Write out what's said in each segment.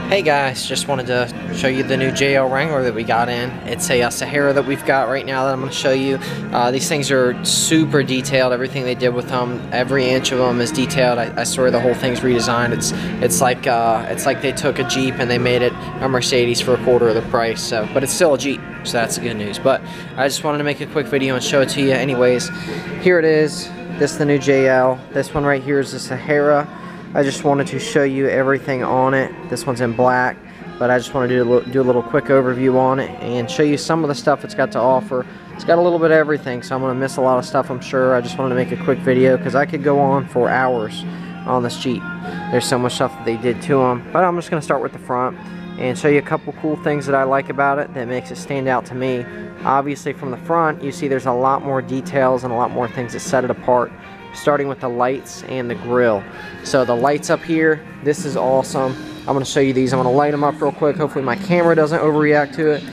Hey guys, just wanted to show you the new JL Wrangler that we got in. It's a Sahara that we've got right now that I'm going to show you. These things are super detailed. Everything they did with them, every inch of them is detailed. I swear the whole thing's redesigned. It's like they took a Jeep and they made it a Mercedes for a quarter of the price. So, but it's still a Jeep, so that's the good news. But I just wanted to make a quick video and show it to you. Anyways, here it is. This is the new JL. This one right here is the Sahara. I just wanted to show you everything on it. This one's in black, but I just wanted to do a little quick overview on it and show you some of the stuff it's got to offer. It's got a little bit of everything, so I'm going to miss a lot of stuff, I'm sure. I just wanted to make a quick video because I could go on for hours on this Jeep. There's so much stuff that they did to them, but I'm just going to start with the front and show you a couple cool things that I like about it that makes it stand out to me. Obviously from the front, you see there's a lot more details and a lot more things that set it apart, starting with the lights and the grille. So the lights up here, this is awesome. I'm going to show you these. I'm going to light them up real quick. Hopefully my camera doesn't overreact to it.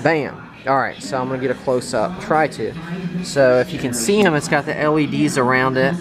Bam. Alright, so I'm going to get a close-up. Try to. So if you can see them, it's got the LEDs around it.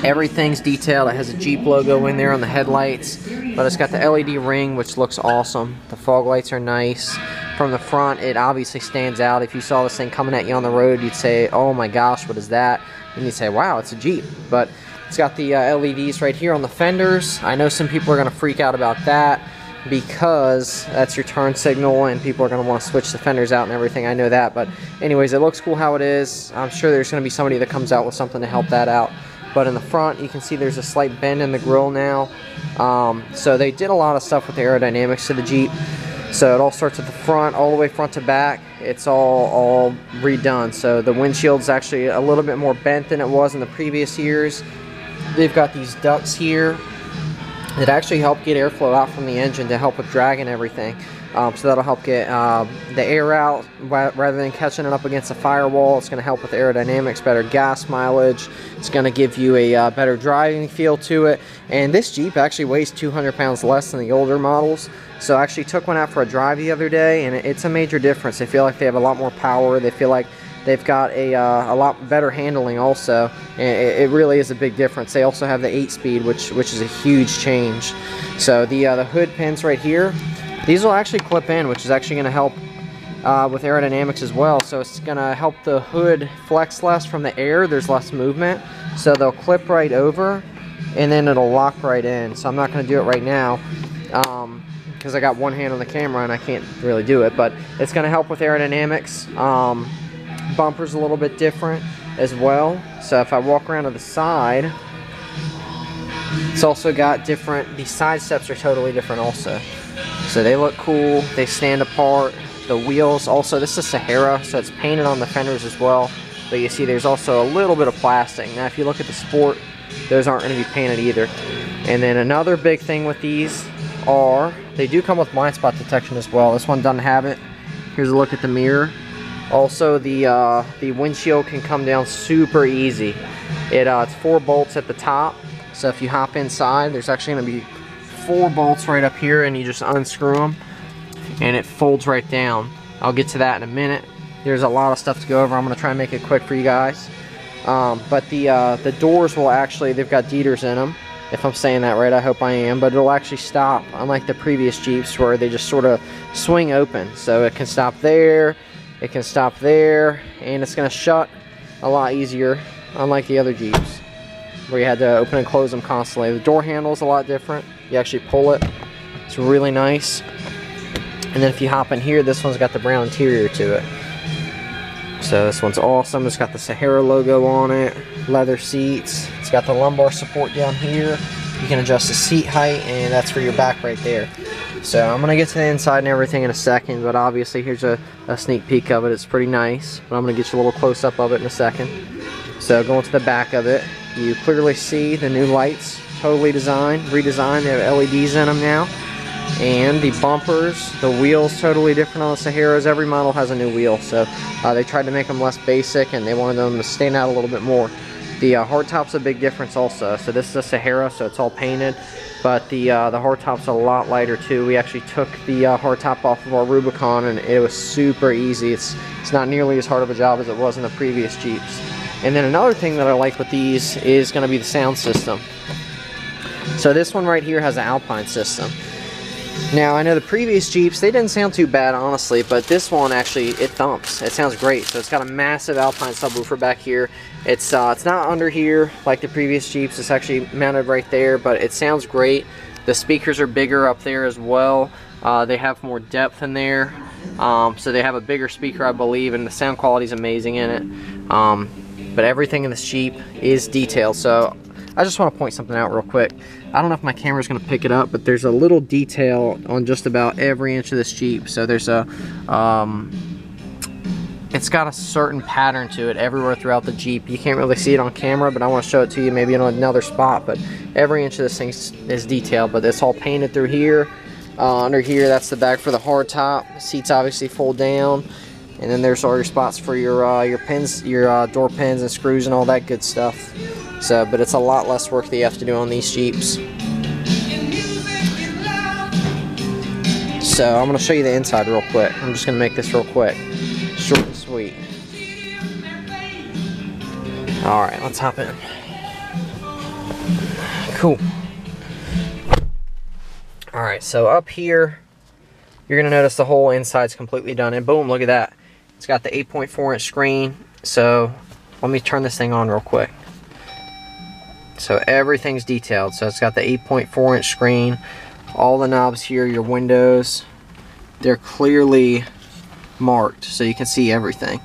Everything's detailed. It has a Jeep logo in there on the headlights, but it's got the LED ring, which looks awesome. The fog lights are nice. From the front, it obviously stands out. If you saw this thing coming at you on the road, you'd say, oh my gosh, what is that? And you'd say, wow, it's a Jeep. But it's got the LEDs right here on the fenders. I know some people are going to freak out about that because that's your turn signal and people are going to want to switch the fenders out and everything. I know that, but anyways, it looks cool how it is. I'm sure there's going to be somebody that comes out with something to help that out. But in the front, you can see there's a slight bend in the grille now. So they did a lot of stuff with the aerodynamics to the Jeep. So it all starts at the front, all the way front to back. It's all redone. So the windshield's actually a little bit more bent than it was in the previous years. They've got these ducts here that actually help get airflow out from the engine to help with drag and everything. So that'll help get the air out rather than catching it up against a firewall. It's going to help with aerodynamics, better gas mileage. It's going to give you a better driving feel to it. And this Jeep actually weighs 200 pounds less than the older models. So I actually took one out for a drive the other day, and it's a major difference. They feel like they have a lot more power. They feel like they've got a lot better handling also. And it really is a big difference. They also have the 8-speed, which is a huge change. So the hood pins right here, these will actually clip in, which is actually going to help with aerodynamics as well. So it's going to help the hood flex less from the air. There's less movement. So they'll clip right over, and then it'll lock right in. So I'm not going to do it right now because I got one hand on the camera and I can't really do it. But it's going to help with aerodynamics. Bumper's a little bit different as well. So if I walk around to the side, it's also got different, the side steps are totally different also. So they look cool, they stand apart. The wheels also, this is Sahara, so it's painted on the fenders as well. But you see there's also a little bit of plastic. Now if you look at the Sport, those aren't going to be painted either. And then another big thing with these are, they do come with blind spot detection as well. This one doesn't have it. Here's a look at the mirror. Also the windshield can come down super easy. It's 4 bolts at the top. So if you hop inside, there's actually going to be 4 bolts right up here, and you just unscrew them and it folds right down. I'll get to that in a minute. There's a lot of stuff to go over. I'm going to try and make it quick for you guys. But the doors will actually, they've got Dieters in them. If I'm saying that right, I hope I am. But it'll actually stop, unlike the previous Jeeps where they just sort of swing open. So it can stop there, it can stop there, and it's going to shut a lot easier, unlike the other Jeeps where you had to open and close them constantly. The door handle's a lot different. You actually pull it. It's really nice. And then if you hop in here, this one's got the brown interior to it. So this one's awesome. It's got the Sahara logo on it. Leather seats. It's got the lumbar support down here. You can adjust the seat height, and that's for your back right there. So I'm going to get to the inside and everything in a second, but obviously here's a sneak peek of it. It's pretty nice, but I'm going to get you a little close-up of it in a second. So going to the back of it, you clearly see the new lights, totally redesigned. They have LEDs in them now. And the bumpers, the wheels, totally different on the Saharas. Every model has a new wheel, so they tried to make them less basic, and they wanted them to stand out a little bit more. The hardtop's a big difference also. So this is a Sahara, so it's all painted, but the hardtop's a lot lighter too. We actually took the hardtop off of our Rubicon, and it was super easy. It's not nearly as hard of a job as it was in the previous Jeeps. And then another thing that I like with these is going to be the sound system. So this one right here has an Alpine system. Now, I know the previous Jeeps, they didn't sound too bad, honestly, but this one actually, it thumps. It sounds great. So it's got a massive Alpine subwoofer back here. It's not under here like the previous Jeeps. It's actually mounted right there, but it sounds great. The speakers are bigger up there as well. They have more depth in there. So they have a bigger speaker, I believe, and the sound quality is amazing in it. But everything in this Jeep is detailed. So I just want to point something out real quick. I don't know if my camera's going to pick it up, but there's a little detail on just about every inch of this Jeep. So there's a, it's got a certain pattern to it everywhere throughout the Jeep. You can't really see it on camera, but I want to show it to you maybe in another spot. But every inch of this thing is detailed, but it's all painted through here. Under here, that's the bag for the hardtop. Seats obviously fold down. And then there's all your spots for your pins, your door pins and screws and all that good stuff. So, but it's a lot less work that you have to do on these Jeeps. So I'm going to show you the inside real quick. I'm just going to make this real quick. Short and sweet. Alright, let's hop in. Cool. Alright, so up here, you're going to notice the whole inside's completely done. And boom, look at that. It's got the 8.4 inch screen. So let me turn this thing on real quick. So everything's detailed. So it's got the 8.4 inch screen. All the knobs here, your windows, they're clearly marked so you can see everything.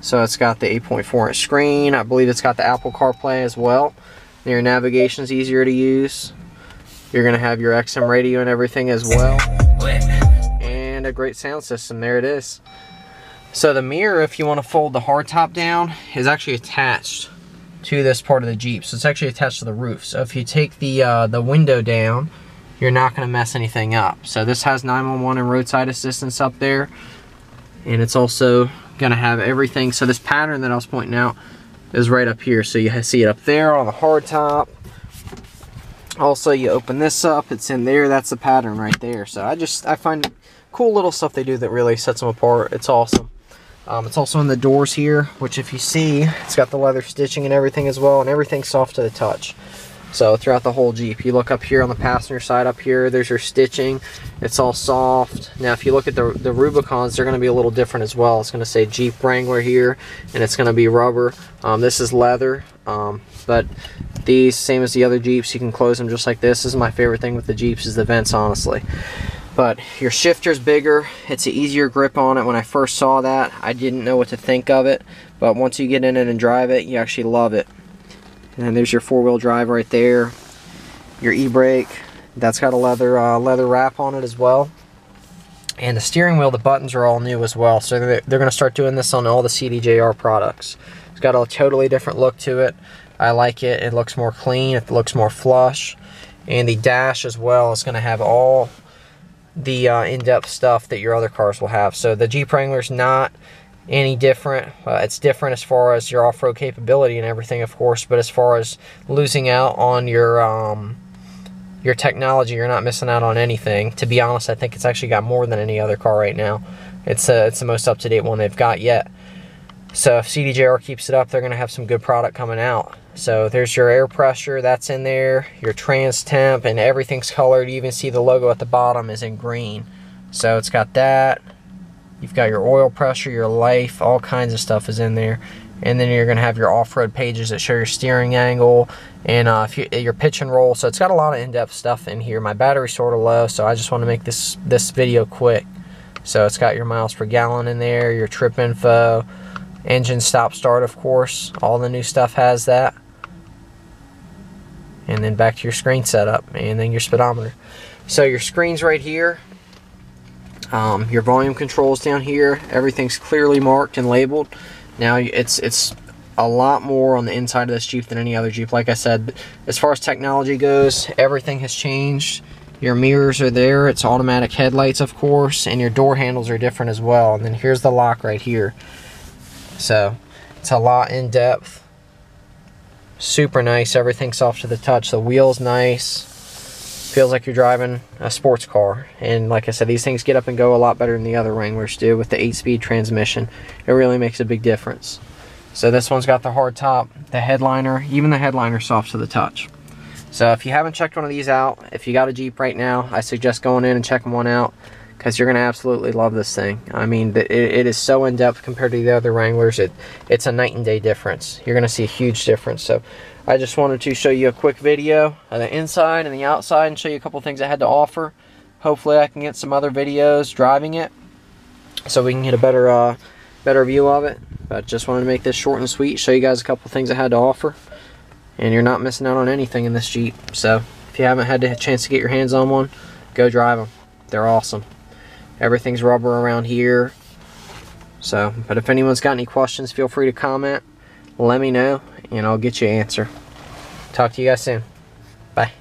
So it's got the 8.4 inch screen. I believe it's got the Apple CarPlay as well. Your navigation's easier to use. You're going to have your XM radio and everything as well. And a great sound system. There it is. So the mirror, if you want to fold the hardtop down, is actually attached to this part of the Jeep. So it's actually attached to the roof. So if you take the window down, you're not going to mess anything up. So this has 911 and roadside assistance up there. And it's also going to have everything. So this pattern that I was pointing out is right up here. So you see it up there on the hardtop. Also, you open this up, it's in there. That's the pattern right there. So I find cool little stuff they do that really sets them apart. It's awesome. It's also in the doors here, which if you see, it's got the leather stitching and everything as well, and everything's soft to the touch. So throughout the whole Jeep, you look up here on the passenger side up here, there's your stitching. It's all soft. Now if you look at the Rubicons, they're going to be a little different as well. It's going to say Jeep Wrangler here, and it's going to be rubber. This is leather, but these, same as the other Jeeps, you can close them just like this. This is my favorite thing with the Jeeps is the vents, honestly. But your shifter's bigger. It's an easier grip on it. When I first saw that, I didn't know what to think of it. But once you get in it and drive it, you actually love it. And then there's your four-wheel drive right there. Your e-brake. That's got a leather wrap on it as well. And the steering wheel, the buttons are all new as well. So they're going to start doing this on all the CDJR products. It's got a totally different look to it. I like it. It looks more clean. It looks more flush. And the dash as well is going to have all the in-depth stuff that your other cars will have. So the Jeep Wrangler's not any different. It's different as far as your off-road capability and everything, of course, but as far as losing out on your technology, you're not missing out on anything. To be honest, I think it's actually got more than any other car right now. It's the most up-to-date one they've got yet. So if CDJR keeps it up, they're going to have some good product coming out. So there's your air pressure, that's in there, your trans temp, and everything's colored. You even see the logo at the bottom is in green. So it's got that. You've got your oil pressure, your life, all kinds of stuff is in there. And then you're going to have your off-road pages that show your steering angle and your pitch and roll. So it's got a lot of in-depth stuff in here. My battery's sort of low, so I just want to make this video quick. So it's got your miles per gallon in there, your trip info, engine stop start, of course. All the new stuff has that. And then back to your screen setup, and then your speedometer. So your screen's right here. Your volume controls down here. Everything's clearly marked and labeled. Now it's a lot more on the inside of this Jeep than any other Jeep. Like I said, as far as technology goes, everything has changed. Your mirrors are there. It's automatic headlights, of course, and your door handles are different as well. And then here's the lock right here. So it's a lot in depth. Super nice. Everything's soft to the touch. The wheel's nice. Feels like you're driving a sports car. And like I said, these things get up and go a lot better than the other Wranglers do with the 8-speed transmission. It really makes a big difference. So this one's got the hard top, the headliner. Even the headliner's soft to the touch. So if you haven't checked one of these out, if you got a Jeep right now, I suggest going in and checking one out, because you're going to absolutely love this thing. I mean, it is so in-depth compared to the other Wranglers. It's a night and day difference. You're going to see a huge difference. So I just wanted to show you a quick video of the inside and the outside and show you a couple things I had to offer. Hopefully I can get some other videos driving it so we can get a better view of it. But just wanted to make this short and sweet, show you guys a couple things I had to offer. And you're not missing out on anything in this Jeep. So if you haven't had a chance to get your hands on one, go drive them. They're awesome. Everything's rubber around here. So, but if anyone's got any questions, feel free to comment. Let me know, and I'll get you an answer. Talk to you guys soon. Bye.